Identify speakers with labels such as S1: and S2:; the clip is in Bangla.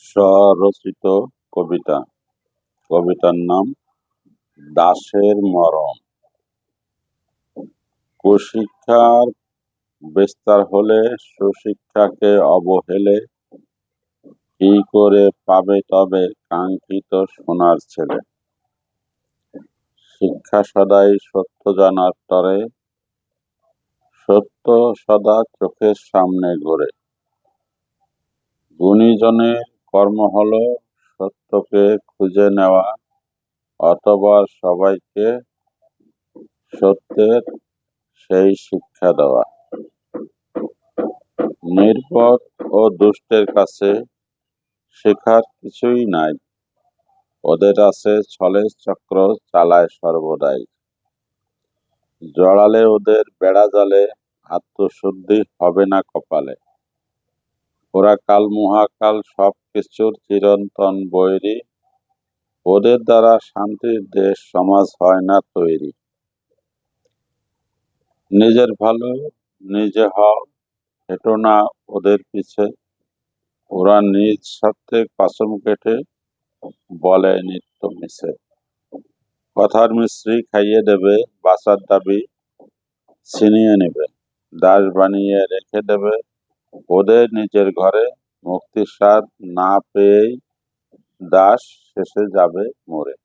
S1: স্বরচিত কবিতা। কবিতার নাম দাসের মরণ। কুশিক্ষার বিস্তার হলে সুশিক্ষাকে অবহেলে কি করে পাবে তবে কাঙ্ক্ষিত সোনার ছেলে। শিক্ষা সদাই সত্য জানার তরে, সত্য সদা চোখের সামনে ঘোরে। গুণীজনের কর্ম হলো সত্যকে খুঁজে নেওয়া, অথবা সবাইকে সত্যের সেই শিক্ষা দেওয়া। নির্বোধ ও দুষ্টের কাছে শেখার কিছুই নাই, ওদের আছে ছলের চক্র চালায় সর্বদাই। জড়ালে ওদের বেড়া জালে, আত্মশুদ্ধি হবে না কপালে। ওরা কাল মহাকাল সব কিছুর চিরন্তন বৈরী, ওদের দ্বারা শান্তির দেশ সমাজ হয় না তৈরি। নিজের ভালো নিজে হও, হেঁটো না ওদের পিছে। ওরা নিজ স্বার্থে কসম কেটে বলে নিত্য মিছে। কথার মিস্ত্রি খাইয়ে দেবে, বাঁচার দাবি ছিনিয়ে নেবে। দাস বানিয়ে রেখে দেবে ওদের নিজের ঘরে, মুক্তির স্বাদ না পেয়েই দাস শেষে যাবে মরে।